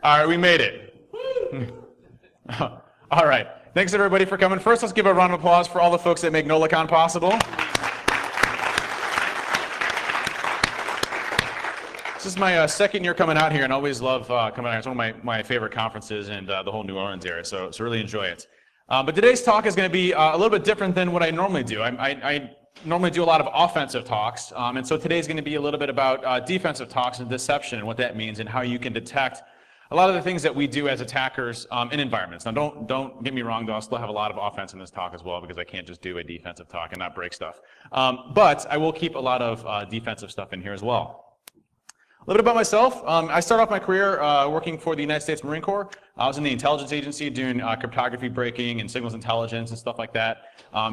All right, we made it. All right. Thanks, everybody, for coming. First, let's give a round of applause for all the folks that make NolaCon possible. This is my second year coming out here, and I always love coming out here. It's one of my favorite conferences in the whole New Orleans area, so really enjoy it. But today's talk is going to be a little bit different than what I normally do. I normally do a lot of offensive talks, and so today's going to be a little bit about defensive talks and deception and what that means and how you can detect a lot of the things that we do as attackers in environments. Now, don't get me wrong, though. I'll still have a lot of offense in this talk as well because I can't just do a defensive talk and not break stuff. But I will keep a lot of defensive stuff in here as well. A little bit about myself. I started off my career working for the United States Marine Corps. I was in the intelligence agency doing cryptography breaking and signals intelligence and stuff like that.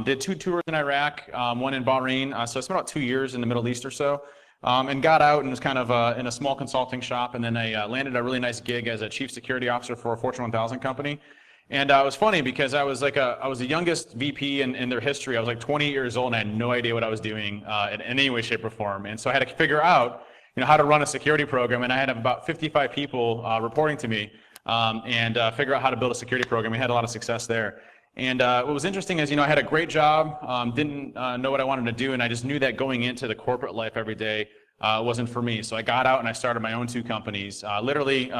Did 2 tours in Iraq, 1 in Bahrain. So I spent about 2 years in the Middle East or so. And got out and was kind of in a small consulting shop. And then I landed a really nice gig as a chief security officer for a Fortune 1000 company. And it was funny because I was the youngest VP in their history. I was like 20 years old and I had no idea what I was doing in any way, shape, or form. And so I had to figure out how to run a security program, and I had about 55 people reporting to me and figure out how to build a security program. We had a lot of success there. And what was interesting is, I had a great job, didn't know what I wanted to do, and I just knew that going into the corporate life every day wasn't for me. So I got out and I started my own 2 companies. Literally,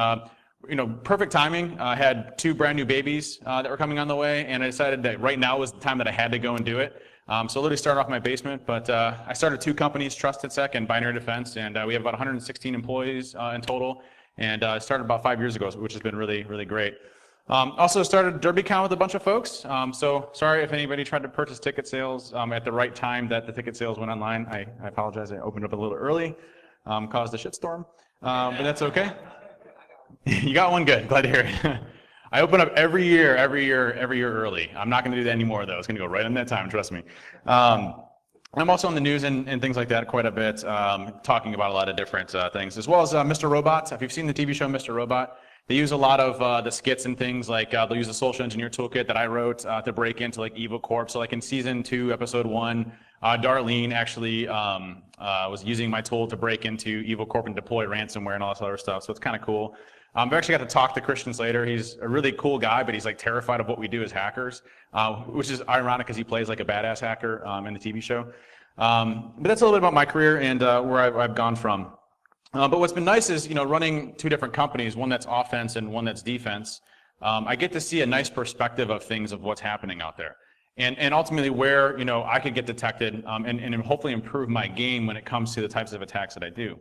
perfect timing. I had 2 brand new babies that were coming on the way, and I decided that right now was the time that I had to go and do it. So I literally started off in my basement, but I started 2 companies, Trusted Sec and Binary Defense, and we have about 116 employees in total, and I started about 5 years ago, which has been really, really great. Also started DerbyCon with a bunch of folks, so sorry if anybody tried to purchase ticket sales at the right time that the ticket sales went online. I apologize, I opened up a little early, caused a shitstorm, but that's okay. You got one good, glad to hear it. I open up every year early. I'm not going to do that anymore, though. It's going to go right on that time, trust me. I'm also on the news and things like that quite a bit, talking about a lot of different things, as well as Mr. Robot. If you've seen the TV show Mr. Robot, they use a lot of the skits and things, like they'll use a social engineer toolkit that I wrote to break into like Evil Corp. So like in season 2, episode 1, Darlene actually was using my tool to break into Evil Corp and deploy ransomware and all this other stuff. So it's kind of cool. I've actually got to talk to Christian Slater. He's a really cool guy, but he's like terrified of what we do as hackers, which is ironic because he plays like a badass hacker in the TV show. But that's a little bit about my career and where I've gone from. But what's been nice is, running 2 different companies, one that's offense and one that's defense. I get to see a nice perspective of things, of what's happening out there. And ultimately where, I could get detected and hopefully improve my game when it comes to the types of attacks that I do.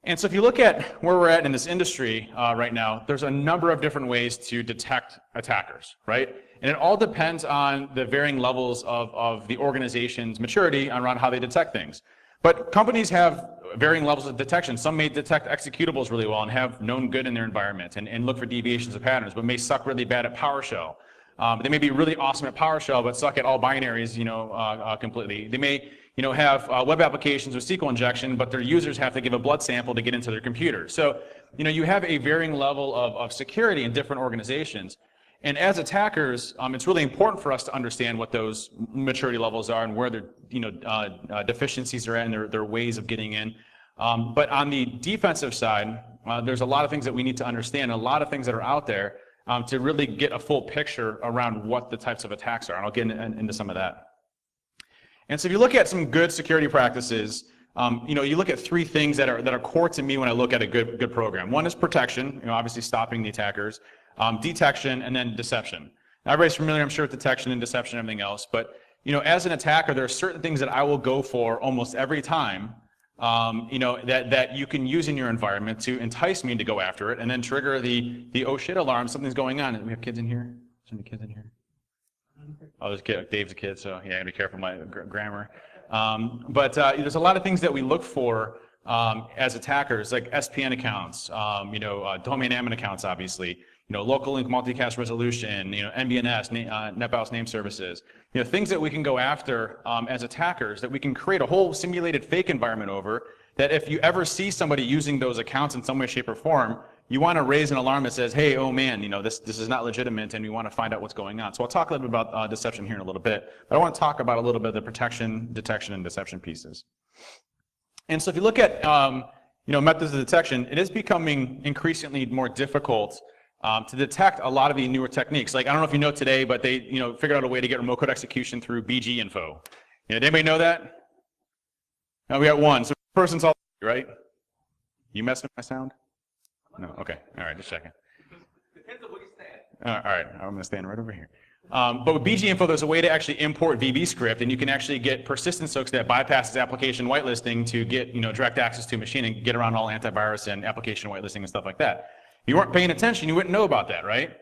And so if you look at where we're at in this industry right now, there's a number of different ways to detect attackers, right? And it all depends on the varying levels of the organization's maturity around how they detect things. But companies have varying levels of detection. Some may detect executables really well and have known good in their environment and look for deviations of patterns, but may suck really bad at PowerShell. They may be really awesome at PowerShell, but suck at all binaries, completely. They may have web applications with SQL injection, but their users have to give a blood sample to get into their computer. So, you have a varying level of security in different organizations. And as attackers, it's really important for us to understand what those maturity levels are and where their deficiencies are at and their ways of getting in. But on the defensive side, there's a lot of things that we need to understand, a lot of things that are out there to really get a full picture around what the types of attacks are. And I'll get into some of that. And so if you look at some good security practices, you look at 3 things that are core to me when I look at a good program. One is protection, obviously stopping the attackers, detection, and then deception. Now, everybody's familiar, I'm sure, with detection and deception and everything else, but as an attacker, there are certain things that I will go for almost every time, that you can use in your environment to entice me to go after it, and then trigger the oh shit alarm, something's going on. We have kids in here? Is there any kids in here? Oh, there's a kid. Dave's a kid, so yeah, be careful my grammar. But there's a lot of things that we look for as attackers, like SPN accounts, domain admin accounts, obviously, local link multicast resolution, NBNS, NetBIOS name services, things that we can go after as attackers that we can create a whole simulated fake environment over, that if you ever see somebody using those accounts in some way, shape, or form, you want to raise an alarm that says, hey, oh man, this is not legitimate, and we want to find out what's going on. So I'll talk a little bit about deception here in a little bit, but I want to talk about a little bit of the protection, detection, and deception pieces. And so if you look at methods of detection, it is becoming increasingly more difficult to detect a lot of the newer techniques. Like, I don't know if you know today, but they figured out a way to get remote code execution through BG info. Did anybody know that? No, we got one. So the person's all right. You messing with my sound? No. Okay. All right. Just checking. Depends on where you stand. All right. I'm going to stand right over here. But with BG info, there's a way to actually import VB script, and you can actually get persistence hooks that bypasses application whitelisting to get direct access to a machine and get around all antivirus and application whitelisting and stuff like that. If you weren't paying attention, you wouldn't know about that, right?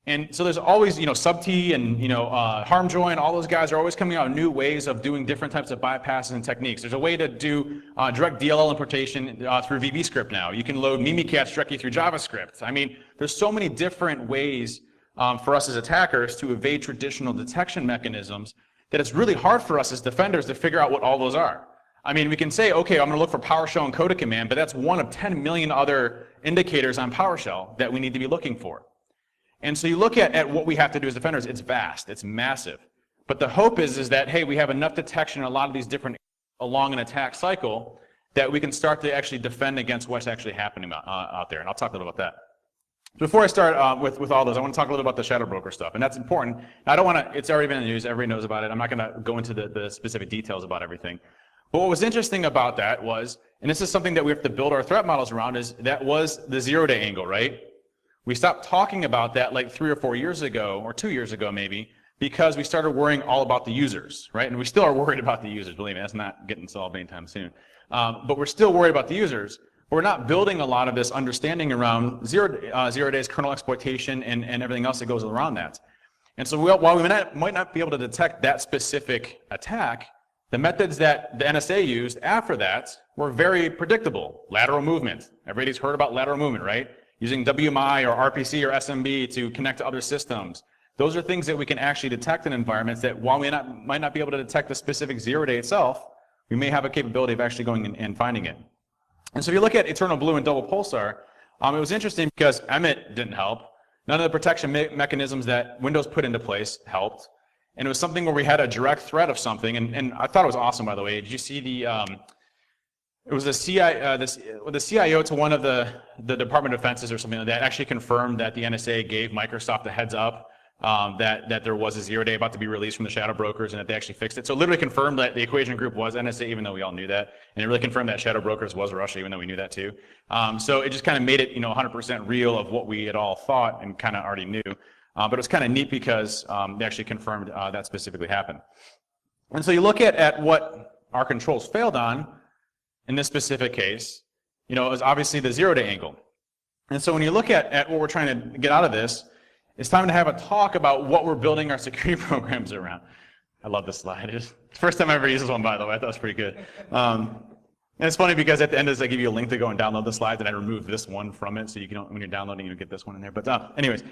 And so there's always, Subt and, Harmjoy, all those guys are always coming out with new ways of doing different types of bypasses and techniques. There's a way to do direct DLL importation through VB script now. You can load Mimikatz directly through JavaScript. I mean, there's so many different ways for us as attackers to evade traditional detection mechanisms that it's really hard for us as defenders to figure out what all those are. I mean, we can say, okay, I'm going to look for PowerShell and Coda command, but that's one of 10 million other indicators on PowerShell that we need to be looking for. And so you look at what we have to do as defenders, it's vast, it's massive. But the hope is that, hey, we have enough detection in a lot of these different along an attack cycle that we can start to actually defend against what's actually happening out there. And I'll talk a little about that. Before I start with all those, I want to talk a little about the shadow broker stuff, and that's important. I don't want to, it's already been in the news, everybody knows about it. I'm not going to go into the specific details about everything. But what was interesting about that was, and this is something that we have to build our threat models around, is that was the zero-day angle, right? We stopped talking about that like 3 or 4 years ago, or 2 years ago maybe, because we started worrying all about the users, right? And we still are worried about the users, believe me, that's not getting solved anytime soon. But we're still worried about the users. We're not building a lot of this understanding around zero days kernel exploitation and everything else that goes around that. And so while we might not be able to detect that specific attack, the methods that the NSA used after that were very predictable. Lateral movement. Everybody's heard about lateral movement, right? Using WMI or RPC or SMB to connect to other systems. Those are things that we can actually detect in environments that while we might not be able to detect the specific zero-day itself, we may have a capability of actually going and finding it. And so if you look at Eternal Blue and Double Pulsar, it was interesting because Emmet didn't help. None of the protection mechanisms that Windows put into place helped. And it was something where we had a direct threat of something, and I thought it was awesome, by the way. Did you see it was the CIO to one of the Department of Defenses or something like that actually confirmed that the NSA gave Microsoft a heads up that there was a zero-day about to be released from the shadow brokers and that they actually fixed it. So it literally confirmed that the equation group was NSA, even though we all knew that. And it really confirmed that shadow brokers was Russia, even though we knew that too. So it just kind of made it 100% real of what we had all thought and kind of already knew. But it was kind of neat because they actually confirmed that specifically happened. And so you look at what our controls failed on in this specific case, it was obviously the zero-day angle. And so when you look at what we're trying to get out of this, it's time to have a talk about what we're building our security programs around. I love this slide. It's the first time I ever used this one, by the way. I thought it was pretty good. And it's funny because at the end, I give you a link to go and download the slides, and I removed this one from it, so you can, when you're downloading, you get this one in there. But anyways,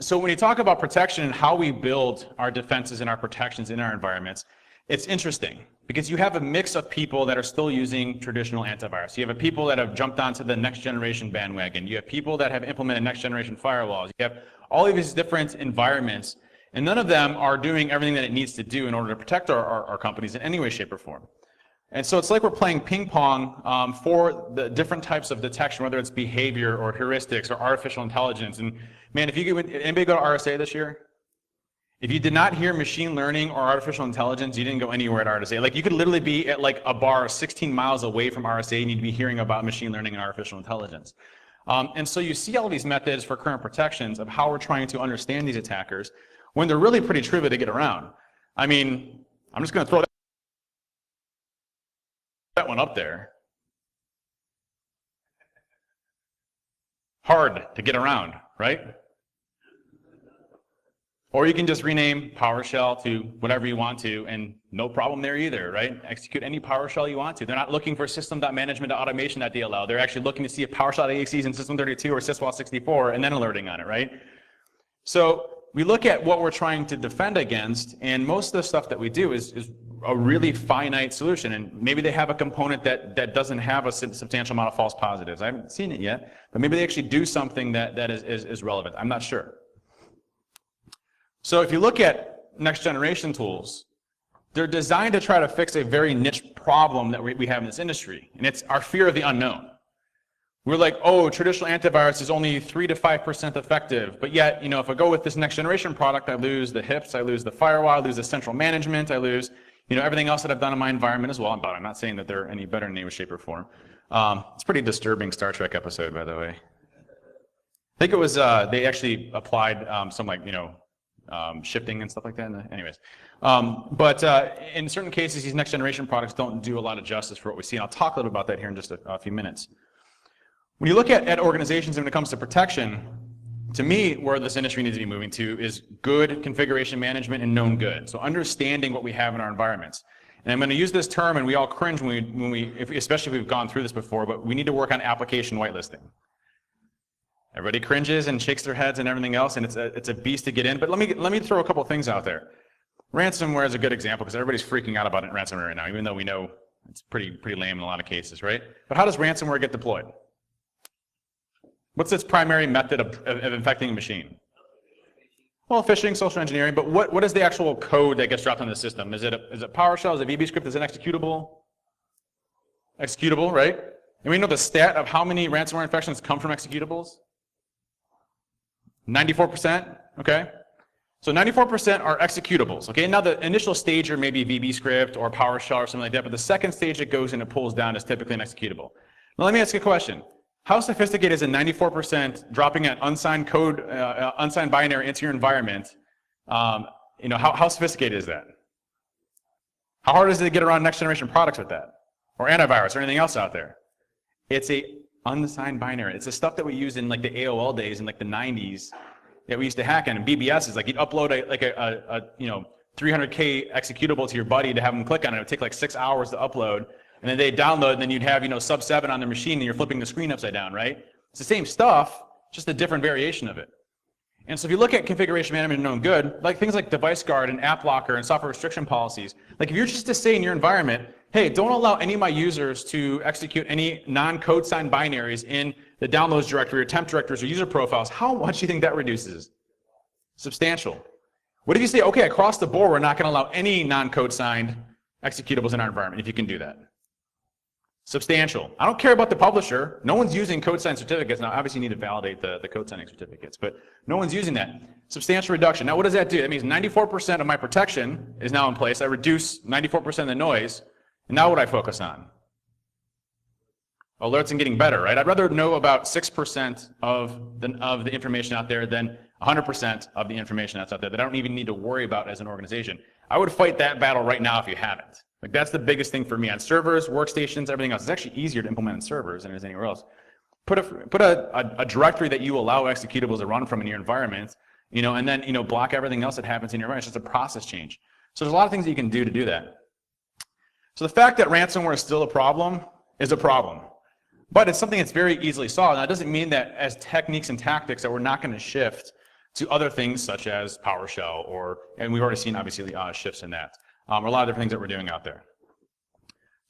so when you talk about protection and how we build our defenses and our protections in our environments, it's interesting because you have a mix of people that are still using traditional antivirus. You have people that have jumped onto the next generation bandwagon. You have people that have implemented next generation firewalls. You have all of these different environments, and none of them are doing everything that it needs to do in order to protect our companies in any way, shape, or form. And so it's like we're playing ping pong for the different types of detection, whether it's behavior or heuristics or artificial intelligence. And man, if you anybody go to RSA this year? If you did not hear machine learning or artificial intelligence, you didn't go anywhere at RSA. Like you could literally be at like a bar 16 miles away from RSA and you'd be hearing about machine learning and artificial intelligence. And so you see all these methods for current protections of how we're trying to understand these attackers when they're really pretty trivial to get around. I mean, I'm just going to throw that one up there. Hard to get around, right? Or you can just rename PowerShell to whatever you want to, and no problem there either, right? Execute any PowerShell you want to. They're not looking for system.management.automation.dll. They're actually looking to see if PowerShell.exe is in System32 or Syswall64, and then alerting on it, right? So we look at what we're trying to defend against, and most of the stuff that we do is a really finite solution, and maybe they have a component that doesn't have a substantial amount of false positives. I haven't seen it yet, but maybe they actually do something that is relevant. I'm not sure. So if you look at next generation tools, they're designed to try to fix a very niche problem that we have in this industry, and it's our fear of the unknown. We're like, oh, traditional antivirus is only 3 to 5% effective, but yet, if I go with this next generation product, I lose the hips, I lose the firewall, I lose the central management, I lose, everything else that I've done in my environment as well. But I'm not saying that they're any better in any way, shape, or form. It's a pretty disturbing Star Trek episode, by the way. I think it was, they actually applied some shifting and stuff like that. Anyways, but in certain cases, these next generation products don't do a lot of justice for what we see. And I'll talk a little bit about that here in just a few minutes. When you look at organizations when it comes to protection, to me, where this industry needs to be moving to is good configuration management and known good. So understanding what we have in our environments. And I'm going to use this term, and we all cringe especially if we've gone through this before, but we need to work on application whitelisting. Everybody cringes and shakes their heads and everything else, and it's a beast to get in. But let me throw a couple things out there. Ransomware is a good example because everybody's freaking out about it in ransomware right now, even though we know it's pretty lame in a lot of cases, right? But how does ransomware get deployed? What's its primary method of infecting a machine? Well, phishing, social engineering, but what is the actual code that gets dropped on the system? Is it PowerShell? Is it VB script? Is it executable? Executable, right? And we know the stat of how many ransomware infections come from executables? 94%, okay? So 94% are executables, okay? Now the initial stage may be VB script or PowerShell or something like that, but the second stage it goes and it pulls down is typically an executable. Now let me ask you a question. How sophisticated is a 94% dropping an unsigned code, unsigned binary into your environment? How sophisticated is that? How hard is it to get around next generation products with that? Or antivirus or anything else out there? It's a unsigned binary. It's the stuff that we used in like the AOL days in like the 90s that we used to hack in. And BBS is like you'd upload a 300K executable to your buddy to have them click on it. It would take like 6 hours to upload. And then they'd download, and then you'd have, sub 7 on the machine, and you're flipping the screen upside down, right? It's the same stuff, just a different variation of it. And so if you look at configuration management and known good, like things like device guard and app locker and software restriction policies, like if you're just to say in your environment, hey, don't allow any of my users to execute any non-code signed binaries in the downloads directory or temp directories or user profiles, how much do you think that reduces? Substantial. What if you say, okay, across the board, we're not going to allow any non-code signed executables in our environment, if you can do that? Substantial. I don't care about the publisher. No one's using code sign certificates. Now, obviously, you need to validate the code signing certificates, but no one's using that. Substantial reduction. Now, what does that do? That means 94% of my protection is now in place. I reduce 94% of the noise. And now what do I focus on? Alerts and getting better, right? I'd rather know about 6% of the information out there than 100% of the information that's out there that I don't even need to worry about as an organization. I would fight that battle right now if you haven't. Like that's the biggest thing for me on servers, workstations, everything else. It's actually easier to implement on servers than it is anywhere else. Put a directory that you allow executables to run from in your environment, and then block everything else that happens in your environment. It's just a process change. So there's a lot of things that you can do to do that. So the fact that ransomware is still a problem is a problem, but it's something that's very easily solved. Now it doesn't mean that as techniques and tactics that we're not going to shift to other things such as PowerShell and we've already seen obviously shifts in that. A lot of different things that we're doing out there.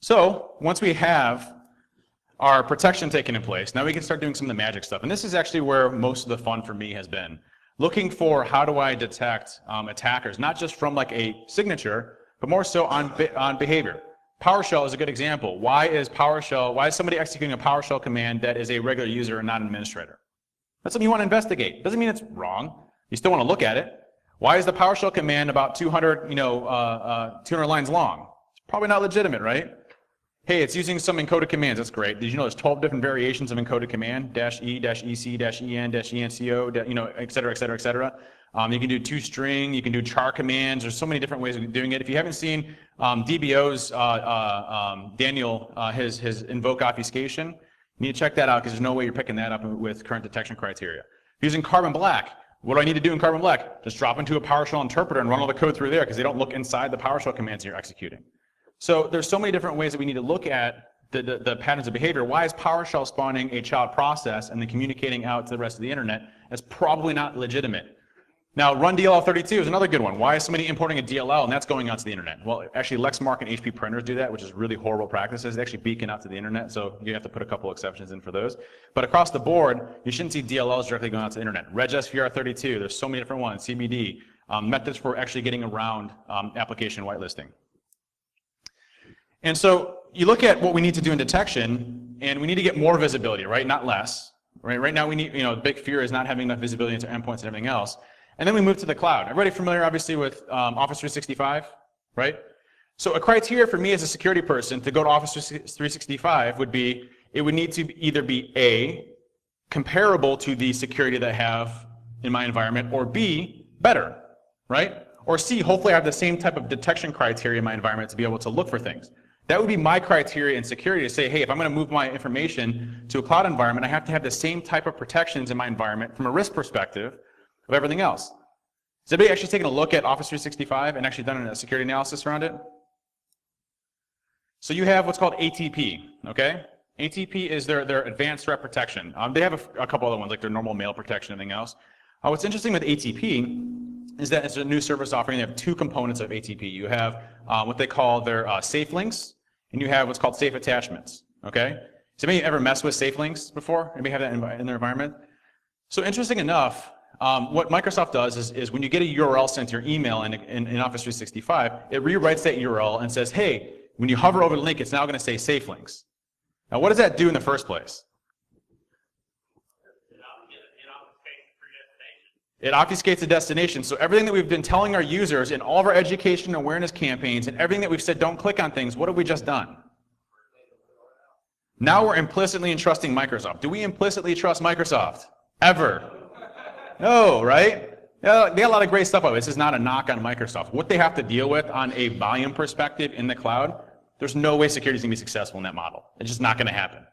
So once we have our protection taken in place, now we can start doing some of the magic stuff. And this is actually where most of the fun for me has been. Looking for how do I detect attackers, not just from like a signature, but more so on behavior. PowerShell is a good example. Why is somebody executing a PowerShell command that is a regular user and not an administrator? That's something you want to investigate. Doesn't mean it's wrong. You still want to look at it. Why is the PowerShell command about 200 lines long? It's probably not legitimate, right? Hey, it's using some encoded commands. That's great. Did you know there's 12 different variations of encoded command? -E, -EC, -EN, -ENCO, et cetera, et cetera, et cetera. You can do toString. You can do char commands. There's so many different ways of doing it. If you haven't seen DBO's Daniel, his invoke obfuscation, you need to check that out because there's no way you're picking that up with current detection criteria. Using Carbon Black. What do I need to do in Carbon Black? Just drop into a PowerShell interpreter and run all the code through there because they don't look inside the PowerShell commands you're executing. So there's so many different ways that we need to look at the patterns of behavior. Why is PowerShell spawning a child process and then communicating out to the rest of the internet? That's probably not legitimate. Now, run DLL32 is another good one. Why is somebody importing a DLL and that's going out to the internet? Well, actually, Lexmark and HP printers do that, which is really horrible practices. They actually beacon out to the internet, so you have to put a couple exceptions in for those. But across the board, you shouldn't see DLLs directly going out to the internet. RegSVR32, there's so many different ones, CBD, methods for actually getting around application whitelisting. And so you look at what we need to do in detection, and we need to get more visibility, right? Not less. Right now we need, the big fear is not having enough visibility into endpoints and everything else. And then we move to the cloud. Everybody familiar, obviously, with Office 365, right? So a criteria for me as a security person to go to Office 365 would be, it would need to either be A, comparable to the security that I have in my environment, or B, better, right? Or C, hopefully I have the same type of detection criteria in my environment to be able to look for things. That would be my criteria in security to say, hey, if I'm going to move my information to a cloud environment, I have to have the same type of protections in my environment from a risk perspective of everything else. Has anybody actually taken a look at Office 365 and actually done a security analysis around it? So you have what's called ATP, okay? ATP is their advanced threat protection. They have a couple other ones, like their normal mail protection and everything else. What's interesting with ATP is that it's a new service offering. They have two components of ATP. You have what they call their safe links, and you have what's called safe attachments, okay? Has anybody ever messed with safe links before? Anybody have that in their environment? So interesting enough, what Microsoft does is when you get a URL sent to your email in Office 365, it rewrites that URL and says, hey, when you hover over the link, it's now going to say safe links. Now, what does that do in the first place? It obfuscates the destination. So everything that we've been telling our users in all of our education and awareness campaigns and everything that we've said, don't click on things, what have we just done? Now we're implicitly entrusting Microsoft. Do we implicitly trust Microsoft? Ever? No, right? Yeah, they got a lot of great stuff. This is not a knock on Microsoft. What they have to deal with on a volume perspective in the cloud, there's no way security is going to be successful in that model. It's just not going to happen.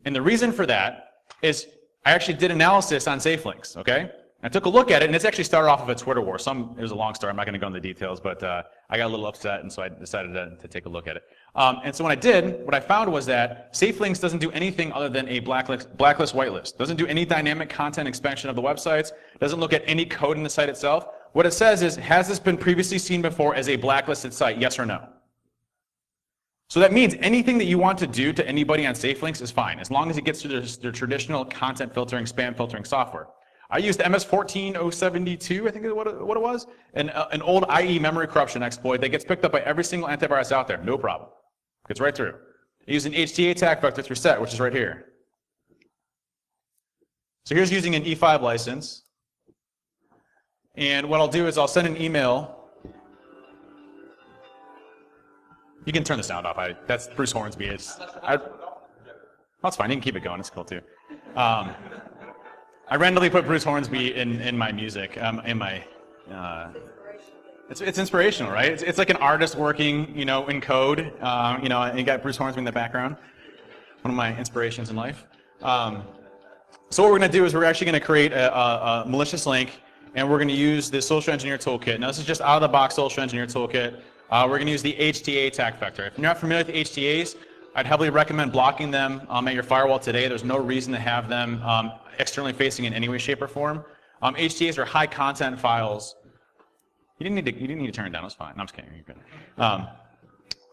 And the reason for that is I actually did analysis on safe links, okay? I took a look at it, and it's actually started off of a Twitter war. It was a long story. I'm not going to go into the details, but I got a little upset, and so I decided to take a look at it. And so when I did, what I found was that safe links doesn't do anything other than a blacklist, whitelist. Doesn't do any dynamic content expansion of the websites. Doesn't look at any code in the site itself. What it says is, has this been previously seen before as a blacklisted site? Yes or no? So that means anything that you want to do to anybody on safe links is fine, as long as it gets through their traditional content filtering, spam filtering software. I used MS-14072, I think is what it was, an old IE memory corruption exploit that gets picked up by every single antivirus out there, no problem. Gets right through. I used an HTA attack vector through set, which is right here. So here's using an E5 license. And what I'll do is I'll send an email. You can turn the sound off. That's Bruce Hornsby. That's fine. You can keep it going. It's cool too. I randomly put Bruce Hornsby in my music. It's inspirational, right? It's like an artist working, in code. And you got Bruce Hornsby in the background. One of my inspirations in life. So what we're going to do is we're actually going to create a malicious link, and we're going to use the social engineer toolkit. Now this is just out of the box social engineer toolkit. We're going to use the HTA attack vector. If you're not familiar with HTAs, I'd heavily recommend blocking them at your firewall today. There's no reason to have them externally facing in any way, shape, or form. HTAs are high content files. You didn't need to turn it down. It's fine. No, I'm just kidding. You're good.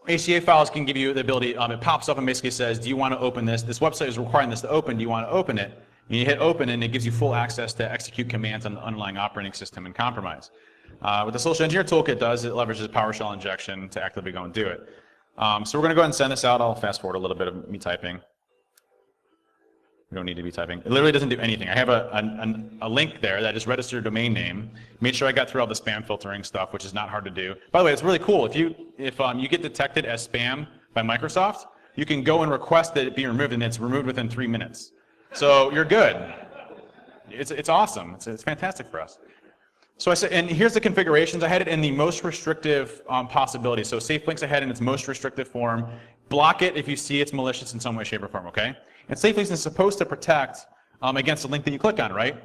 HTA files can give you the ability. It pops up and basically says, "Do you want to open this? This website is requiring this to open. Do you want to open it?" And you hit open, and it gives you full access to execute commands on the underlying operating system and compromise. What the social engineer toolkit does, it leverages PowerShell injection to actively go and do it. So we're going to go ahead and send this out. I'll fast forward a little bit of me typing. We don't need to be typing. It literally doesn't do anything. I have a link there that just registered a domain name. Made sure I got through all the spam filtering stuff, which is not hard to do. By the way, it's really cool. If you get detected as spam by Microsoft, you can go and request that it be removed, and it's removed within 3 minutes. So you're good. It's awesome. It's fantastic for us. So I said, and here's the configurations. I had it in the most restrictive possibility. So safe links I had in its most restrictive form. Block it if you see it's malicious in some way, shape, or form, okay? And safe links is supposed to protect against the link that you click on, right?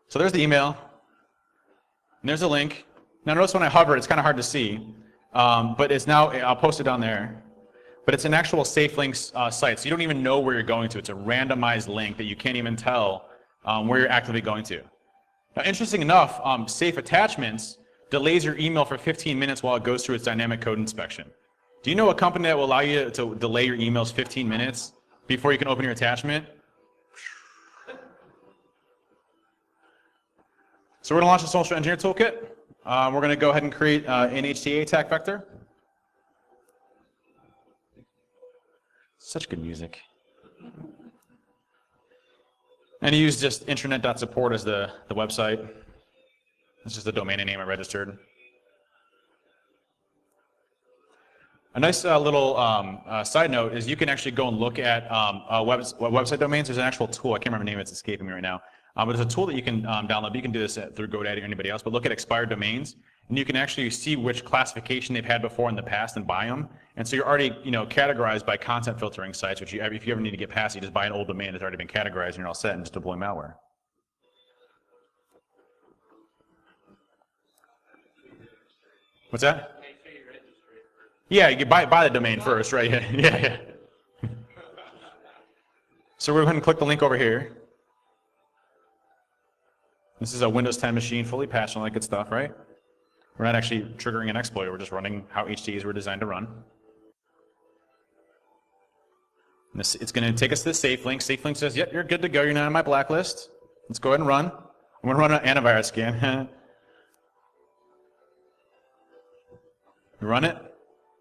So there's the email. And there's a link. Now notice when I hover, it's kind of hard to see. But it's now, I'll post it down there. But it's an actual safe links site, so you don't even know where you're going to. It's a randomized link that you can't even tell where you're actively going to. Now, interesting enough, safe attachments delays your email for 15 minutes while it goes through its dynamic code inspection. Do you know a company that will allow you to delay your emails 15 minutes before you can open your attachment? So we're going to launch the social engineer toolkit. We're going to go ahead and create an HTA attack vector. Such good music. And use just intranet.support as the website. It's just the domain name I registered. A nice little side note is you can actually go and look at website domains. There's an actual tool. I can't remember the name. It's escaping me right now. But there's a tool that you can download. You can do this through GoDaddy or anybody else. But look at expired domains, and you can actually see which classification they've had before in the past and buy them. And so you're already categorized by content filtering sites, which if you ever need to get past, you just buy an old domain that's already been categorized, and you're all set and just deploy malware. What's that? Yeah, you buy the domain first, right? Yeah. So we're going to click the link over here. This is a Windows 10 machine, fully patched and all that good stuff, right? We're not actually triggering an exploit. We're just running how HTTPs were designed to run. And it's going to take us to the safe link. Safe link says, yep, you're good to go. You're not on my blacklist. Let's go ahead and run. I'm going to run an antivirus scan. We run it.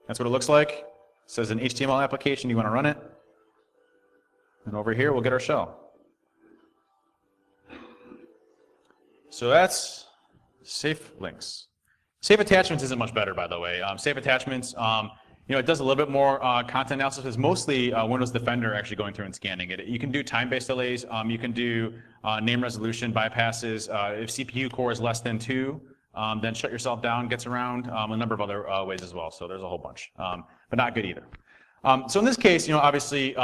That's what it looks like. It says an HTML application. You want to run it. And over here, we'll get our shell. So that's safe links. Safe attachments isn't much better, by the way. Safe attachments, it does a little bit more content analysis. It's mostly Windows Defender actually going through and scanning it. You can do time-based delays. You can do name resolution bypasses. If CPU core is less than 2, then shut yourself down, gets around a number of other ways as well. So there's a whole bunch, but not good either. So in this case, obviously,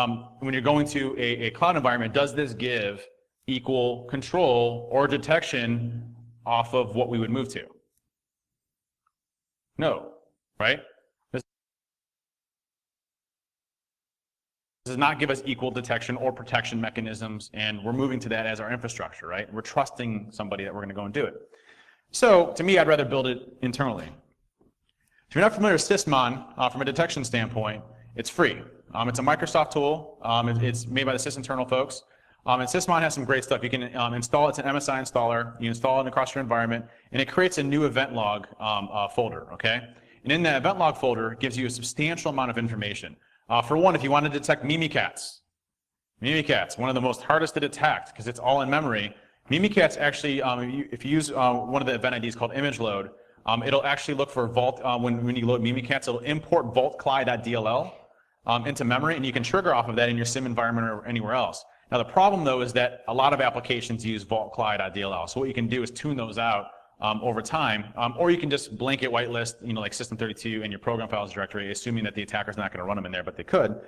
when you're going to a cloud environment, does this give equal control or detection off of what we would move to? No, right? This does not give us equal detection or protection mechanisms, and we're moving to that as our infrastructure, right? We're trusting somebody that we're going to go and do it. So to me, I'd rather build it internally. If you're not familiar with Sysmon, from a detection standpoint, it's free. It's a Microsoft tool. It's made by the sysinternal folks. And Sysmon has some great stuff. You can install it. It's an MSI installer. You install it across your environment, and it creates a new event log folder, okay? And in that event log folder, it gives you a substantial amount of information. For one, if you want to detect Mimikatz, one of the most hardest to detect because it's all in memory. Mimikatz actually, if you use one of the event IDs called image load, it'll actually look for Vault, when you load Mimikatz, it'll import vaultcli.dll into memory, and you can trigger off of that in your SIM environment or anywhere else. Now the problem though is that a lot of applications use vaultcli.dll, so what you can do is tune those out over time, or you can just blanket whitelist, like System32 in your program files directory, assuming that the attacker's not going to run them in there, but they could.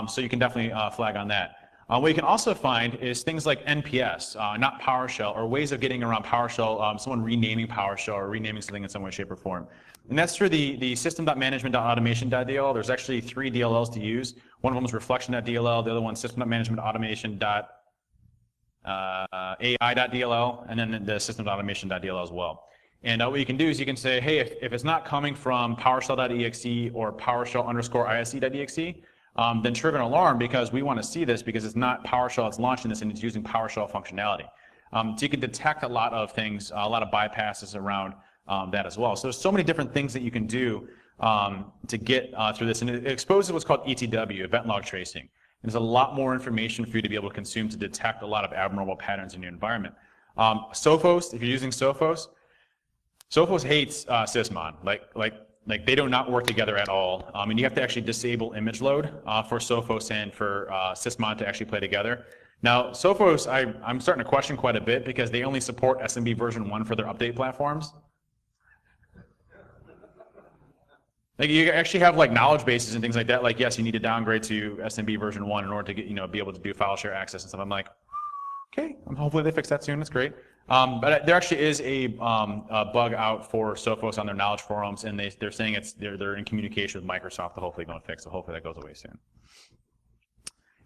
So you can definitely flag on that. What you can also find is things like NPS, not PowerShell, or ways of getting around PowerShell, someone renaming PowerShell or renaming something in some way, shape, or form. And that's through the system.management.automation.dll. There's actually 3 DLLs to use. One of them is reflection.dll, the other one system.management.automation.ai.dll, and then the system.automation.dll as well. And what you can do is you can say, hey, if it's not coming from PowerShell.exe or PowerShell_ISE.exe, then trigger an alarm because we want to see this because it's not PowerShell that's launching this and it's using PowerShell functionality. So you can detect a lot of things, a lot of bypasses around that as well. So there's so many different things that you can do to get through this. And it exposes what's called ETW, event log tracing. There's a lot more information for you to be able to consume to detect a lot of abnormal patterns in your environment. Sophos, if you're using Sophos hates Sysmon. Like they do not work together at all. And you have to actually disable image load for Sophos and for Sysmon to actually play together. Now, Sophos, I'm starting to question quite a bit because they only support SMB version 1 for their update platforms. Like you actually have like knowledge bases and things like that. Like yes, you need to downgrade to SMB version 1 in order to get be able to do file share access and stuff. I'm like, okay, hopefully they fix that soon. That's great. But there actually is a bug out for Sophos on their knowledge forums, and they're saying they're in communication with Microsoft to hopefully go and fix. So hopefully that goes away soon.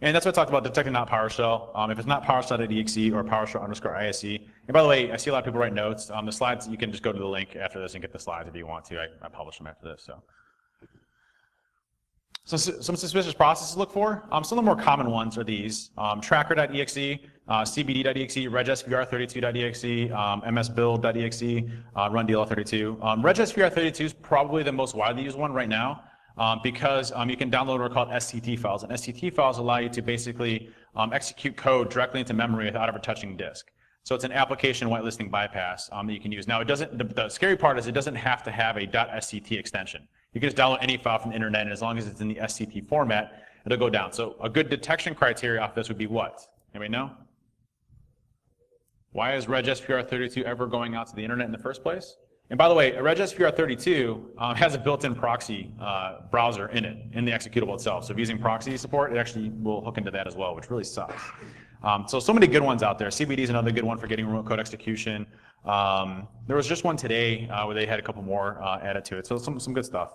And that's what I talked about, detecting not PowerShell. If it's not PowerShell.exe or PowerShell_ISE. And by the way, I see a lot of people write notes. The slides, you can just go to the link after this and get the slides if you want to. I publish them after this. So some suspicious processes to look for. Some of the more common ones are these. Tracker.exe. cbd.exe, regsvr32.exe, msbuild.exe, run-dll32. Regsvr32 is probably the most widely used one right now because you can download what are called SCT files. And SCT files allow you to basically execute code directly into memory without ever touching disk. So it's an application whitelisting bypass that you can use. Now, it doesn't. The scary part is it doesn't have to have a .sct extension. You can just download any file from the internet, and as long as it's in the SCT format, it'll go down. So a good detection criteria off this would be what? Anybody know? Why is regsvr32 ever going out to the internet in the first place? And by the way, regsvr32 has a built-in proxy browser in it, in the executable itself. So if using proxy support, it actually will hook into that as well, which really sucks. So many good ones out there. CBD is another good one for getting remote code execution. There was just one today where they had a couple more added to it. So some good stuff.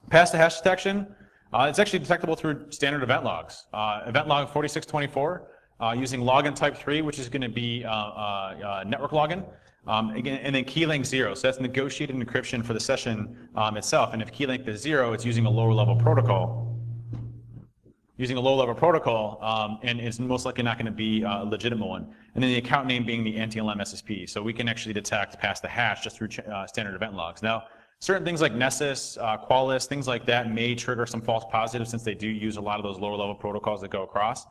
Pass-to-hash detection. It's actually detectable through standard event logs. Event log 4624 using login type 3, which is going to be network login. Again, and then key length 0. So that's negotiated encryption for the session itself. And if key length is 0, it's using a lower level protocol. And it's most likely not going to be a legitimate one. And then the account name being the anti-LM SSP. So we can actually detect pass the hash just through standard event logs. Now, certain things like Nessus, Qualys, things like that may trigger some false positives since they do use a lot of those lower level protocols that go across.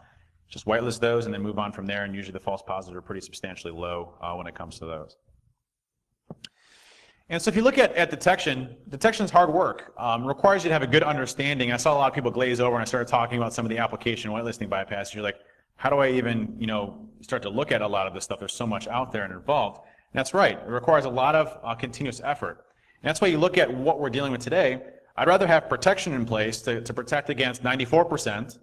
Just whitelist those and then move on from there, and usually the false positives are pretty substantially low when it comes to those. And so if you look at detection is hard work. Requires you to have a good understanding. I saw a lot of people glaze over when I started talking about some of the application whitelisting bypass. You're like, how do I even start to look at a lot of this stuff? There's so much out there and involved. And that's right. It requires a lot of continuous effort. And that's why you look at what we're dealing with today. I'd rather have protection in place to protect against 94%.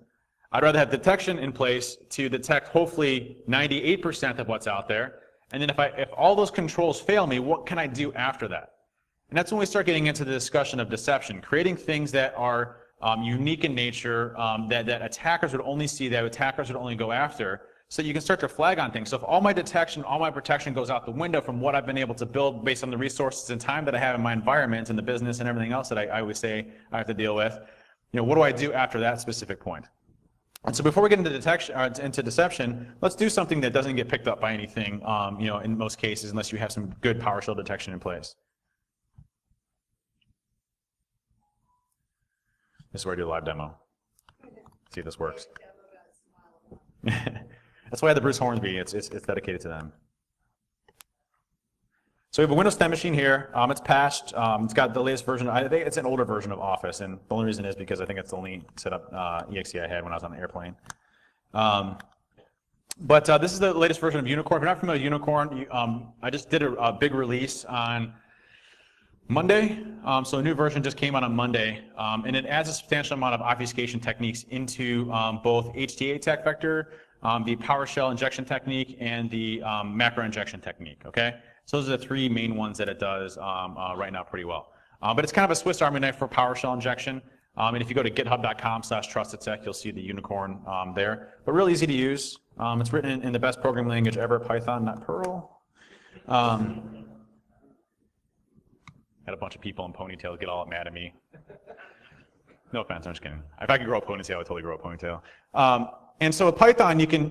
I'd rather have detection in place to detect hopefully 98% of what's out there. And then if all those controls fail me, what can I do after that? And that's when we start getting into the discussion of deception, creating things that are unique in nature, that attackers would only see, that attackers would only go after, so you can start to flag on things. So if all my detection, all my protection goes out the window from what I've been able to build based on the resources and time that I have in my environment and the business and everything else that I always say I have to deal with, what do I do after that specific point? And so before we get into into deception, let's do something that doesn't get picked up by anything, in most cases, unless you have some good PowerShell detection in place. This is where I do a live demo. See if this works. That's why I had the Bruce Hornsby. It's dedicated to them. So we have a Windows 10 machine here. It's patched. It's got the latest version. I think it's an older version of Office, and the only reason is because I think it's the only setup exe I had when I was on the airplane. But this is the latest version of Unicorn. If you're not familiar with Unicorn, I just did a big release on Monday. So a new version just came out on Monday, and it adds a substantial amount of obfuscation techniques into both HTA attack vector, the PowerShell injection technique, and the macro injection technique. Okay. So those are the three main ones that it does right now pretty well. But it's kind of a Swiss Army knife for PowerShell injection. And if you go to github.com/trustedtech, you'll see the Unicorn there. But real easy to use. It's written in the best programming language ever, Python, not Perl. Had a bunch of people in ponytails get all mad at me. No offense, I'm just kidding. If I could grow a ponytail, I'd totally grow a ponytail. And so with Python, you can,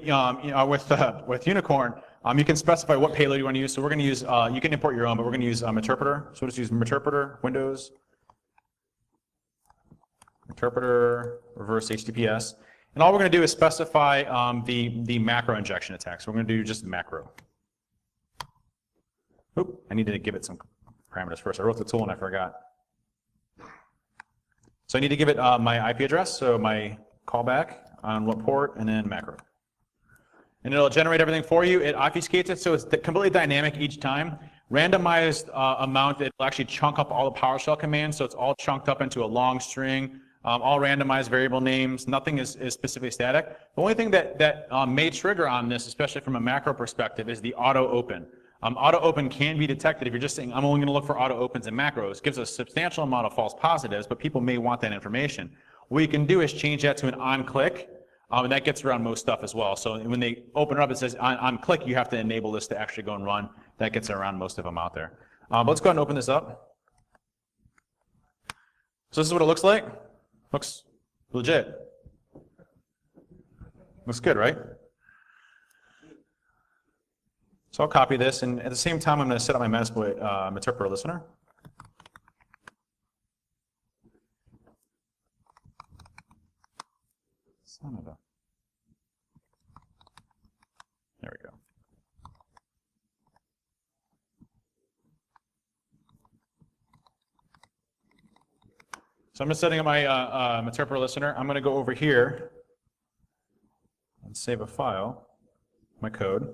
with Unicorn, you can specify what payload you want to use. So we're going to use, you can import your own, but we're going to use Meterpreter. So we'll just use Meterpreter, Windows, Meterpreter, reverse HTTPS. And all we're going to do is specify the macro injection attack. So we're going to do just the macro. Oop, I needed to give it some parameters first. I wrote the tool and I forgot. So I need to give it my IP address, so my callback on what port, and then macro. And it'll generate everything for you. It obfuscates it, so it's completely dynamic each time. Randomized amount, it'll actually chunk up all the PowerShell commands, so it's all chunked up into a long string, all randomized variable names. Nothing is specifically static. The only thing that may trigger on this, especially from a macro perspective, is the auto open. Auto open can be detected if you're just saying, I'm only going to look for auto opens and macros. It gives a substantial amount of false positives, but people may want that information. What you can do is change that to an on click, and that gets around most stuff as well. So when they open it up, it says on click, you have to enable this to actually go and run. That gets around most of them out there. But let's go ahead and open this up. So this is what it looks like. Looks legit. Looks good, right? So I'll copy this, and at the same time, I'm going to set up my Metasploit interpreter listener. Son of a... There we go. So I'm just setting up my interpreter listener. I'm going to go over here and save a file, my code.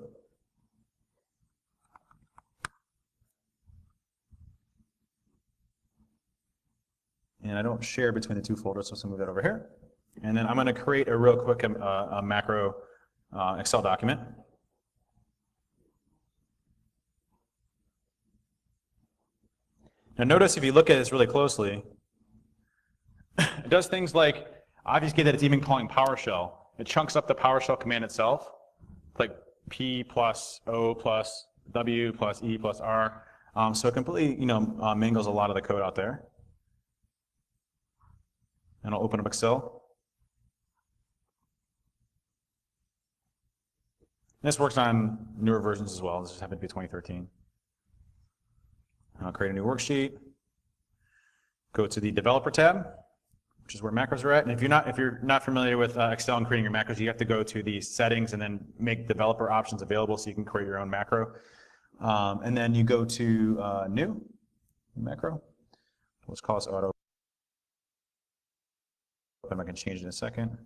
And I don't share between the two folders, so let's move that over here. And then I'm going to create a real quick a macro Excel document. Now notice if you look at this really closely, it does things like, obviously that it's even calling PowerShell. It chunks up the PowerShell command itself, like P plus O plus W plus E plus R. So it completely, mangles a lot of the code out there. And I'll open up Excel. This works on newer versions as well. This just happened to be 2013. I'll create a new worksheet. Go to the Developer tab, which is where macros are at. And if you're not familiar with Excel and creating your macros, you have to go to the settings and then make developer options available so you can create your own macro. And then you go to new macro. Let's call this auto. I can change it in a second.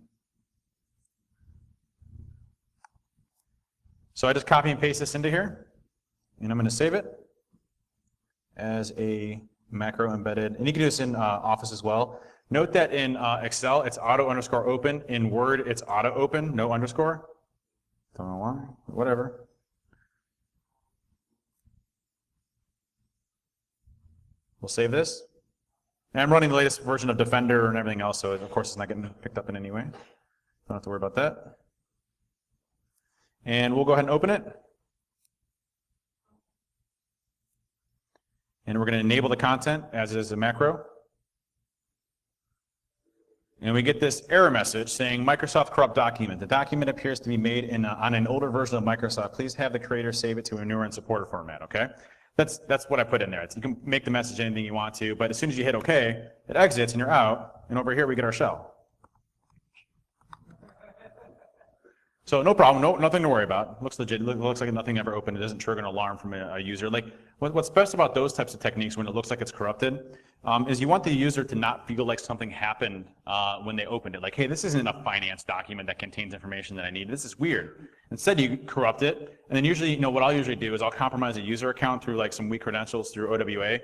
So I just copy and paste this into here, and I'm going to save it as a macro embedded. And you can do this in Office as well. Note that in Excel, it's auto_open. In Word, it's auto-open, no underscore. Don't know why, whatever. We'll save this. And I'm running the latest version of Defender and everything else, so of course it's not getting picked up in any way. Don't have to worry about that. And we'll go ahead and open it. And we're going to enable the content as is a macro. And we get this error message saying Microsoft corrupt document. The document appears to be made on an older version of Microsoft. Please have the creator save it to a newer and supported format, okay? That's what I put in there. You can make the message anything you want to, but as soon as you hit OK, it exits and you're out. And over here we get our shell. So no problem, nothing to worry about. Looks legit. Looks like nothing ever opened. It doesn't trigger an alarm from a user. Like what's best about those types of techniques when it looks like it's corrupted is you want the user to not feel like something happened when they opened it. Like, hey, this isn't a finance document that contains information that I need. This is weird. Instead, you corrupt it, and then usually, what I'll usually do is I'll compromise a user account through like some weak credentials through OWA,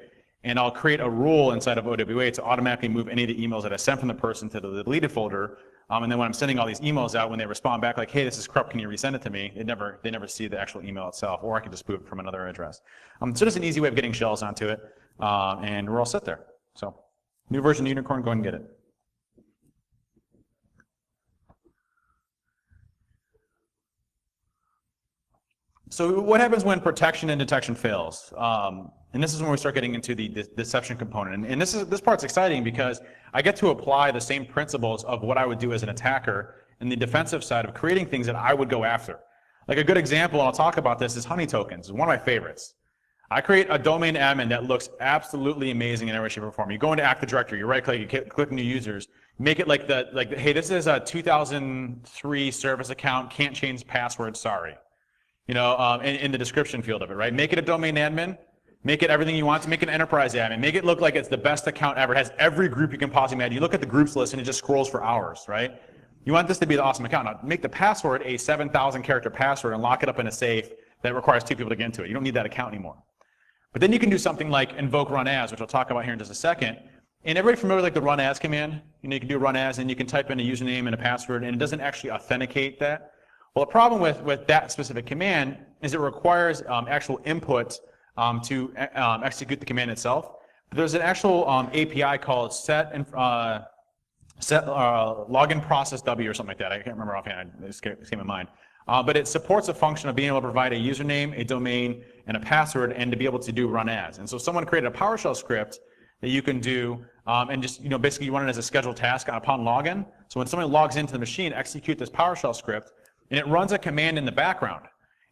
and I'll create a rule inside of OWA to automatically move any of the emails that I sent from the person to the deleted folder. And then when I'm sending all these emails out, when they respond back like, hey, this is corrupt, can you resend it to me? They never see the actual email itself, or I can just spoof it from another address. So just an easy way of getting shells onto it, and we're all set there. So new version of Unicorn, go ahead and get it. So what happens when protection and detection fails? And this is when we start getting into the deception component. And this part's exciting because I get to apply the same principles of what I would do as an attacker in the defensive side of creating things that I would go after. Like a good example, and I'll talk about this, is honey tokens. It's one of my favorites. I create a domain admin that looks absolutely amazing in every shape or form. You go into Active Directory, you right click, you click new users, make it like hey, this is a 2003 service account, can't change password, sorry. In the description field of it, right? Make it a domain admin, make it everything you want to, make it an enterprise admin, make it look like it's the best account ever, it has every group you can possibly imagine. You look at the groups list and it just scrolls for hours, right? You want this to be the awesome account. Now, make the password a 7,000 character password and lock it up in a safe that requires 2 people to get into it. You don't need that account anymore. But then you can do something like invoke run as, which I'll talk about here in just a second. And everybody familiar with like the run as command? You can do run as and you can type in a username and a password and it doesn't actually authenticate that. Well, the problem with that specific command is it requires actual input to execute the command itself. But there's an actual API called set login process W or something like that. I can't remember offhand. It just came to mind. But it supports a function of being able to provide a username, a domain, and a password, and to be able to do run as. And so someone created a PowerShell script that you can do, and just basically you run it as a scheduled task upon login. So when somebody logs into the machine, execute this PowerShell script, and it runs a command in the background.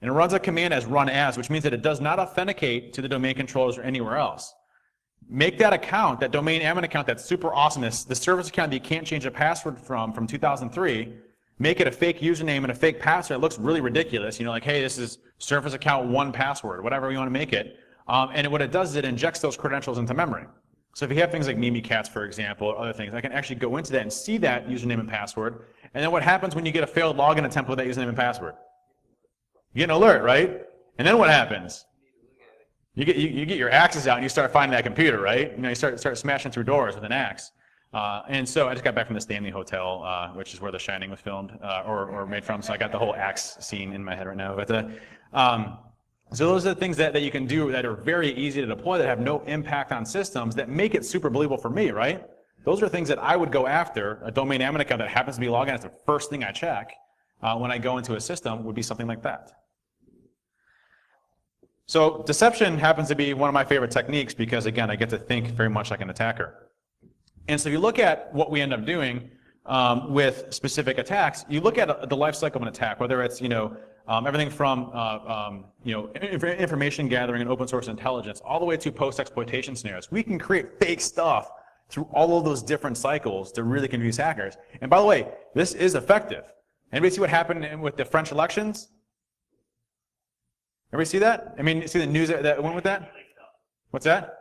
And it runs a command as run as, which means that it does not authenticate to the domain controllers or anywhere else. Make that account, that domain admin account that's super awesome, the service account that you can't change a password from 2003, make it a fake username and a fake password. It looks really ridiculous. You know, like, hey, this is service account 1 password, whatever you want to make it. And what it does is it injects those credentials into memory. So if you have things like Mimikatz, for example, or other things, I can actually go into that and see that username and password. And then what happens when you get a failed login attempt with that username and password? You get an alert, right? And then what happens? You get your axes out and you start finding that computer, right? You know, you start smashing through doors with an axe. And so I just got back from the Stanley Hotel, which is where The Shining was filmed or made from. So I got the whole axe scene in my head right now. But so those are the things that you can do that are very easy to deploy, that have no impact on systems, that make it super believable for me, right? Those are things that I would go after. A domain admin account that happens to be logged in, it's the first thing I check when I go into a system would be something like that. So deception happens to be one of my favorite techniques because, again, I get to think very much like an attacker. And so if you look at what we end up doing with specific attacks, you look at the life cycle of an attack, whether it's, you know, everything from information gathering and open source intelligence all the way to post-exploitation scenarios. We can create fake stuff through all of those different cycles to really confuse hackers. And by the way, this is effective. Anybody see what happened with the French elections? Everybody see that? I mean, see the news that went with that? What's that?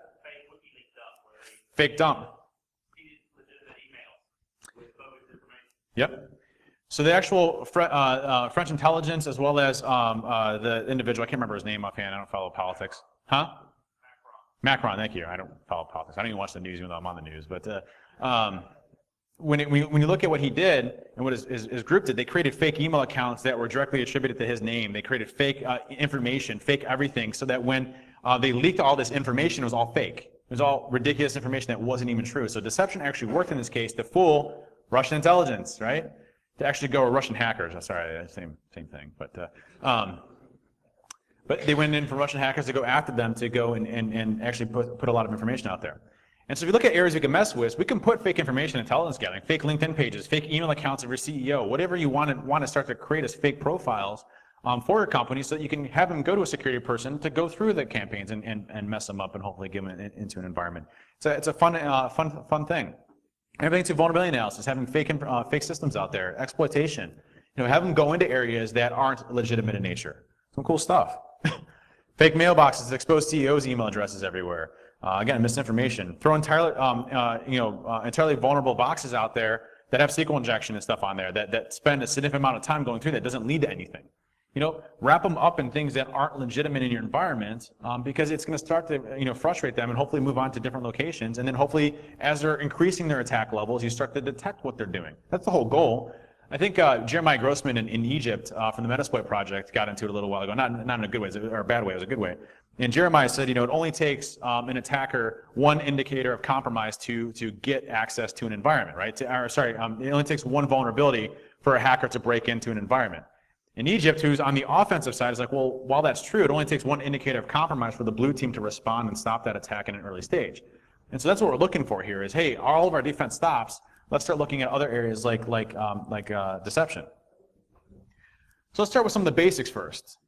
Fake dump. Yep. So the actual French intelligence, as well as the individual, I can't remember his name offhand, I don't follow politics. Huh? Macron, thank you. I don't follow politics. I don't even watch the news, even though I'm on the news. But when you look at what he did and what his group did, they created fake email accounts that were directly attributed to his name. They created fake information, fake everything, so that when they leaked all this information, it was all fake. It was all ridiculous information that wasn't even true. So deception actually worked in this case to fool Russian intelligence, right? To actually go, or Russian hackers. Sorry, same thing. But they went in for Russian hackers to go after them to go and actually put a lot of information out there. And so if you look at areas we can mess with, we can put fake information intelligence gathering, fake LinkedIn pages, fake email accounts of your CEO, whatever you want to start to create as fake profiles for your company, so that you can have them go to a security person to go through the campaigns and mess them up and hopefully get them into an environment. It's a fun thing. Everything to vulnerability analysis, having fake systems out there, exploitation. You know, have them go into areas that aren't legitimate in nature. Some cool stuff. Fake mailboxes, expose CEOs' email addresses everywhere. Again, misinformation. Throw entirely vulnerable boxes out there that have SQL injection and stuff on there that spend a significant amount of time going through that doesn't lead to anything. You know, wrap them up in things that aren't legitimate in your environment because it's going to start to frustrate them and hopefully move on to different locations. And then hopefully, as they're increasing their attack levels, you start to detect what they're doing. That's the whole goal. I think Jeremiah Grossman in Egypt from the Metasploit project got into it a little while ago. Not in a good way, or a bad way. It was a good way. And Jeremiah said, it only takes an attacker one indicator of compromise to get access to an environment, right? It only takes one vulnerability for a hacker to break into an environment. In Egypt, who's on the offensive side, is like, well, while that's true, it only takes one indicator of compromise for the blue team to respond and stop that attack in an early stage. And so that's what we're looking for here is, hey, all of our defense stops. Let's start looking at other areas like deception. So let's start with some of the basics first.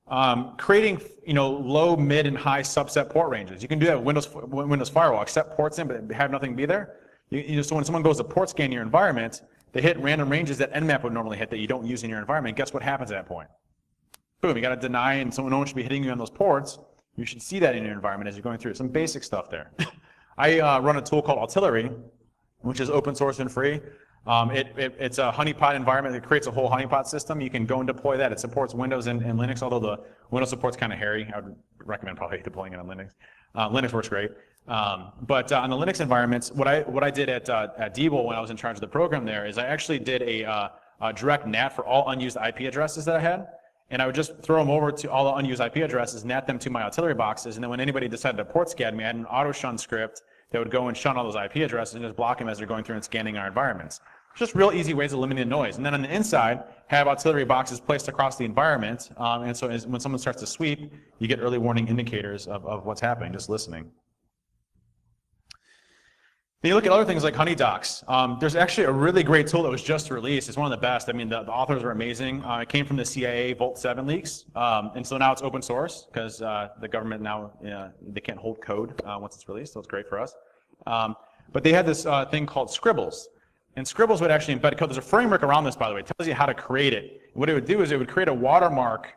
Creating low, mid, and high subset port ranges. You can do that with Windows Firewall. Accept ports in, but have nothing be there. So when someone goes to port scan your environment, they hit random ranges that Nmap would normally hit that you don't use in your environment. Guess what happens at that point? Boom, you got to deny, and no one should be hitting you on those ports. You should see that in your environment as you're going through. Some basic stuff there. I run a tool called Artillery, which is open source and free. It's a honeypot environment. It creates a whole honeypot system. You can go and deploy that. It supports Windows and Linux, although the Windows support's kind of hairy. I would recommend probably deploying it on Linux. Linux works great. But on the Linux environments, what I did at Diebold when I was in charge of the program there is I actually did a direct NAT for all unused IP addresses that I had. And I would just throw them over to all the unused IP addresses, NAT them to my artillery boxes, and then when anybody decided to port scan me, I had an auto shun script that would go and shun all those IP addresses and just block them as they're going through and scanning our environments. Just real easy ways of limiting the noise. And then on the inside, have artillery boxes placed across the environment. And so when someone starts to sweep, you get early warning indicators of what's happening, just listening. Then you look at other things like HoneyDocs. There's actually a really great tool that was just released. It's one of the best. I mean, the authors are amazing. It came from the CIA Vault 7 leaks. And so now it's open source because the government now, they can't hold code once it's released, so it's great for us. But they had this thing called Scribbles. And Scribbles would actually embed code. There's a framework around this, by the way. It tells you how to create it. What it would do is it would create a watermark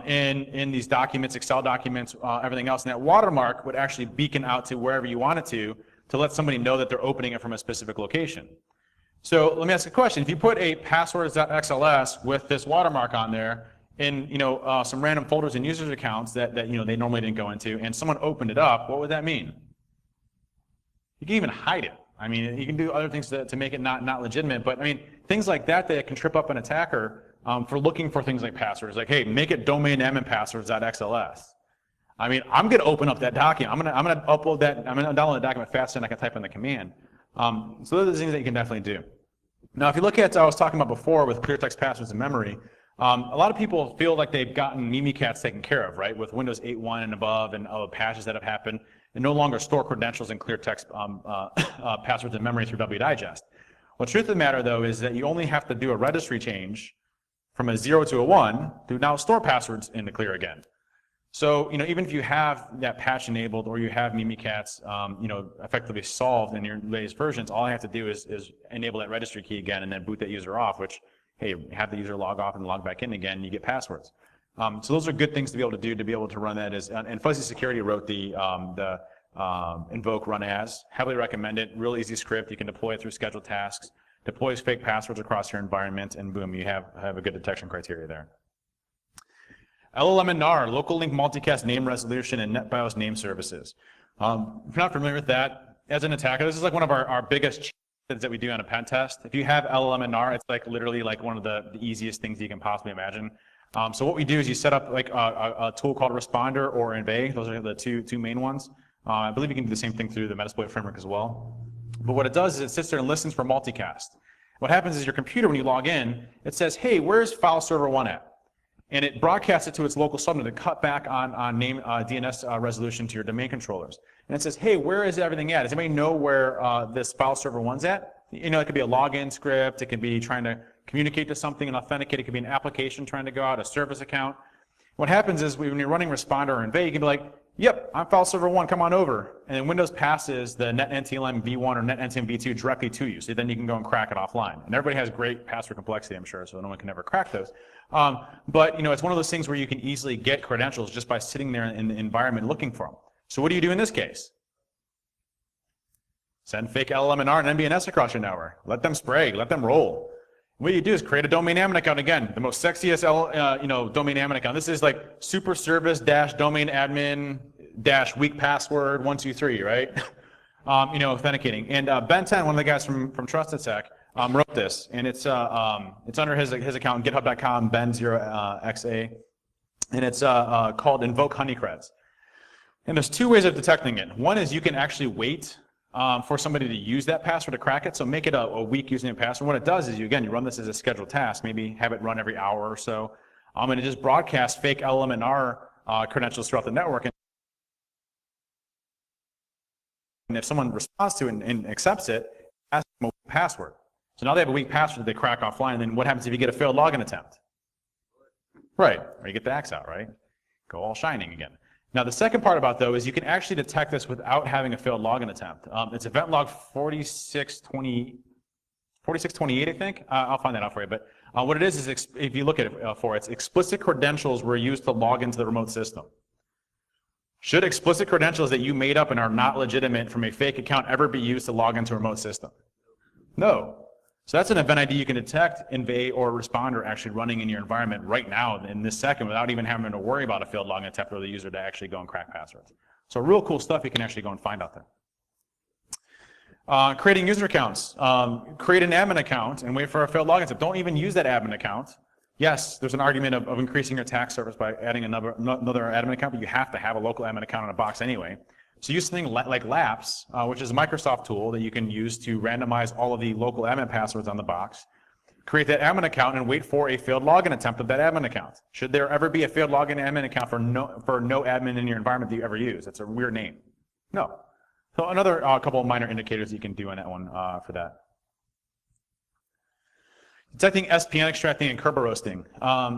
in these documents, Excel documents, everything else. And that watermark would actually beacon out to wherever you want it to let somebody know that they're opening it from a specific location. So let me ask a question. If you put a passwords.xls with this watermark on there in some random folders and users accounts that they normally didn't go into, and someone opened it up, what would that mean? You can even hide it. I mean, you can do other things to make it not legitimate, but I mean, things like that can trip up an attacker for looking for things like passwords. Like, hey, make it domain admin passwords.xls. I mean, I'm going to open up that document. I'm going to upload that. I'm going to download the document faster than I can type in the command. So those are the things that you can definitely do. Now, if you look at, I was talking about before with clear text passwords in memory, a lot of people feel like they've gotten Mimikatz taken care of, right? With Windows 8.1 and above and other patches that have happened, and no longer store credentials in clear text passwords in memory through wdigest. Well, the truth of the matter, though, is that you only have to do a registry change from a 0 to a 1 to now store passwords into clear again. So, even if you have that patch enabled or you have Mimikatz, effectively solved in your latest versions, all I have to do is enable that registry key again and then boot that user off, which, hey, have the user log off and log back in again, and you get passwords. So those are good things to be able to do to be able to run that as, and Fuzzy Security wrote the invoke run as, heavily recommend it, real easy script, you can deploy it through scheduled tasks, deploys fake passwords across your environment, and boom, you have a good detection criteria there. LLM and NAR, local link multicast name resolution and NetBIOS name services. If you're not familiar with that, as an attacker, this is like one of our biggest challenges that we do on a pen test. If you have LLM and NAR, it's like literally like one of the easiest things you can possibly imagine. So what we do is you set up like a tool called Responder or Invade. Those are the two main ones. I believe you can do the same thing through the Metasploit framework as well. But what it does is it sits there and listens for multicast. What happens is your computer, when you log in, it says, hey, where's file server 1 at? And it broadcasts it to its local subnet to cut back on name DNS resolution to your domain controllers. And it says, hey, where is everything at? Does anybody know where this file server 1's at? It could be a login script. It could be trying to communicate to something and authenticate. It could be an application trying to go out, a service account. What happens is when you're running Responder or Invade, you can be like, yep, I'm file server 1, come on over. And then Windows passes the NetNTLM v1 or NetNTLM v2 directly to you. So then you can go and crack it offline. And everybody has great password complexity, I'm sure, so no one can ever crack those. But it's one of those things where you can easily get credentials just by sitting there in the environment looking for them. So what do you do in this case? Send fake LLM and R and MBNS across your network. Let them spray, let them roll. What you do is create a domain admin account again, the most sexiest domain admin account. This is like super service domain admin weak password 123, right? Authenticating. And Ben 10, one of the guys from Trusted Sec, wrote this, and it's under his account, github.com, ben0xa, and it's called Invoke Honeycreds. And there's two ways of detecting it. One is you can actually wait for somebody to use that password to crack it, so make it a weak username password. What it does is, you run this as a scheduled task, maybe have it run every hour or so, and it just broadcasts fake LLM and R credentials throughout the network. And if someone responds to it and accepts it, ask them a weak password. So now they have a weak password that they crack offline, and then what happens if you get a failed login attempt? Right, or you get the axe out, right? Go all shining again. Now the second part about though is you can actually detect this without having a failed login attempt. It's event log 4628, I think. I'll find that out for you. But what it is if you look at it it's explicit credentials were used to log into the remote system. Should explicit credentials that you made up and are not legitimate from a fake account ever be used to log into a remote system? No. So that's an event ID you can detect, invade, or responder actually running in your environment right now in this second without even having to worry about a failed login attempt or the user to actually go and crack passwords. So real cool stuff you can actually go and find out there. Creating user accounts. Create an admin account and wait for a failed login attempt. Don't even use that admin account. Yes, there's an argument of increasing your attack surface by adding another admin account, but you have to have a local admin account in a box anyway. So use something like Laps, which is a Microsoft tool that you can use to randomize all of the local admin passwords on the box. Create that admin account and wait for a failed login attempt of that admin account. Should there ever be a failed login admin account for no admin in your environment that you ever use? It's a weird name. No. So another couple of minor indicators you can do on that one for that. Detecting SPN extracting and Kerber roasting.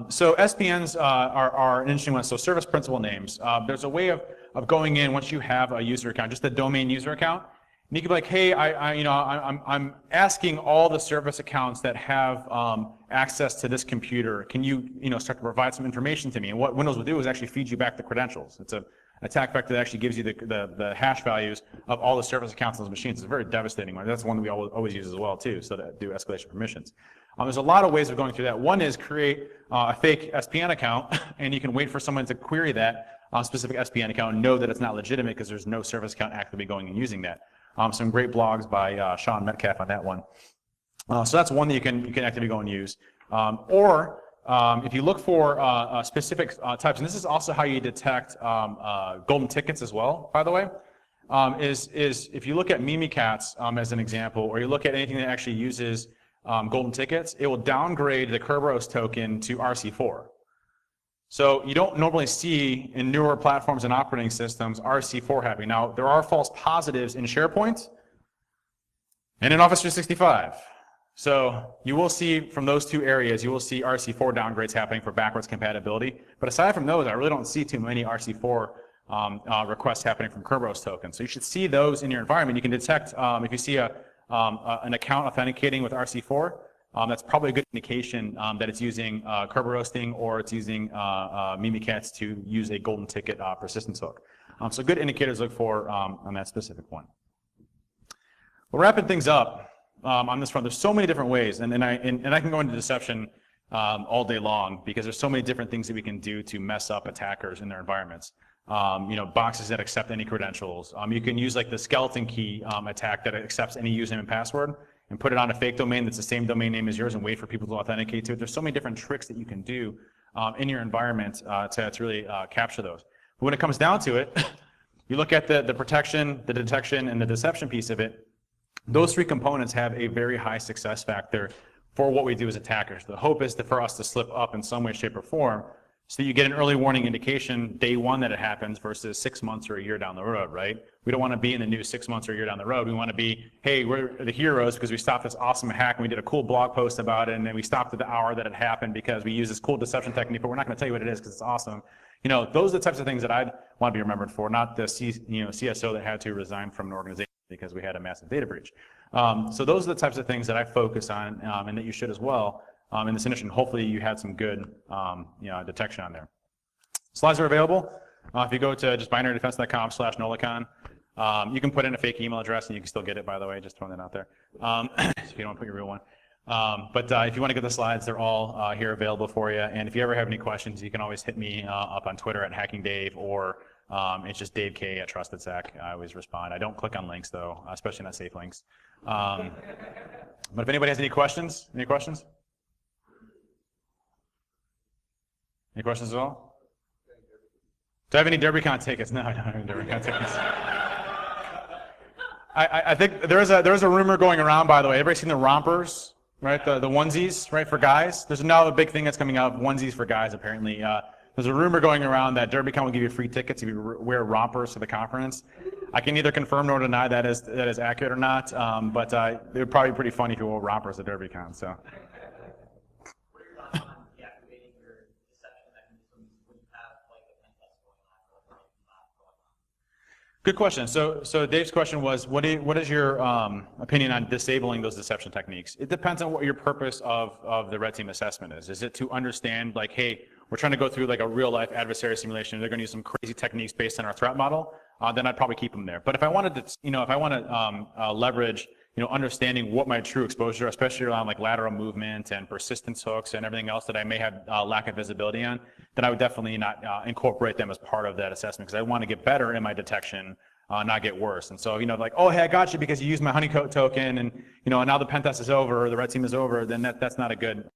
So SPNs are an interesting one. So service principal names. There's a way of going in once you have a user account, just a domain user account. And you can be like, hey, I'm asking all the service accounts that have access to this computer. Can you, start to provide some information to me? And what Windows will do is actually feed you back the credentials. It's an attack vector that actually gives you the hash values of all the service accounts on those machines. It's a very devastating one. That's one that we always use as well too, so that do escalation permissions. There's a lot of ways of going through that. One is create a fake SPN account, and you can wait for someone to query that specific SPN account and know that it's not legitimate because there's no service account actively going and using that. Some great blogs by Sean Metcalf on that one. So that's one that you can actively go and use. If you look for specific types, and this is also how you detect golden tickets as well, by the way, is if you look at Mimikatz as an example, or you look at anything that actually uses golden tickets, it will downgrade the Kerberos token to RC4. So you don't normally see in newer platforms and operating systems RC4 happening. Now, there are false positives in SharePoint and in Office 365. So you will see from those two areas, you will see RC4 downgrades happening for backwards compatibility. But aside from those, I really don't see too many RC4 requests happening from Kerberos tokens. So you should see those in your environment. You can detect if you see an account authenticating with RC4, that's probably a good indication that it's using Kerber roasting or it's using Mimikatz to use a golden ticket persistence hook. So good indicators to look for on that specific one. Well, wrapping things up on this front, there's so many different ways, and I can go into deception all day long because there's so many different things that we can do to mess up attackers in their environments. Boxes that accept any credentials. You can use like the skeleton key attack that accepts any username and password and put it on a fake domain that's the same domain name as yours and wait for people to authenticate to it. There's so many different tricks that you can do in your environment to really capture those. But when it comes down to it, you look at the protection, the detection, and the deception piece of it. Those three components have a very high success factor for what we do as attackers. The hope is for us to slip up in some way, shape, or form so you get an early warning indication day one that it happens versus 6 months or a year down the road, right? We don't want to be in the news 6 months or a year down the road. We want to be, hey, we're the heroes because we stopped this awesome hack and we did a cool blog post about it, and then we stopped at the hour that it happened because we used this cool deception technique, but we're not going to tell you what it is because it's awesome. Those are the types of things that I'd want to be remembered for, not the CSO that had to resign from an organization because we had a massive data breach. So those are the types of things that I focus on and that you should as well. In this initiative, hopefully you had some good detection on there. Slides are available. If you go to just binarydefense.com/NolaCon, you can put in a fake email address and you can still get it, by the way, just throwing that out there. If you don't put your real one. But if you want to get the slides, they're all here available for you. And if you ever have any questions, you can always hit me up on Twitter at HackingDave, or it's just Dave K at TrustedSec. I always respond. I don't click on links though, especially not safe links. But if anybody has any questions? Any questions at all? Do I have any DerbyCon tickets? No, I don't have any DerbyCon tickets. I think there is a rumor going around, by the way. Everybody seen the rompers, right? The onesies, right, for guys? There's now a big thing that's coming out, onesies for guys, apparently. There's a rumor going around that DerbyCon will give you free tickets if you wear rompers to the conference. I can neither confirm nor deny that is accurate or not, but it would probably be pretty funny if you wore rompers at DerbyCon. So. Good question. So Dave's question was, what is your opinion on disabling those deception techniques? It depends on what your purpose of the red team assessment is. Is it to understand, like, hey, we're trying to go through like a real life adversary simulation, they're going to use some crazy techniques based on our threat model, then I'd probably keep them there. But if I wanted to, if I want to leverage, understanding what my true exposure, especially around like lateral movement and persistence hooks and everything else that I may have lack of visibility on, then I would definitely not incorporate them as part of that assessment because I want to get better in my detection, not get worse. And so, like, oh, hey, I got you because you used my honeycoat token, and now the pen test is over or the red team is over, then that's not a good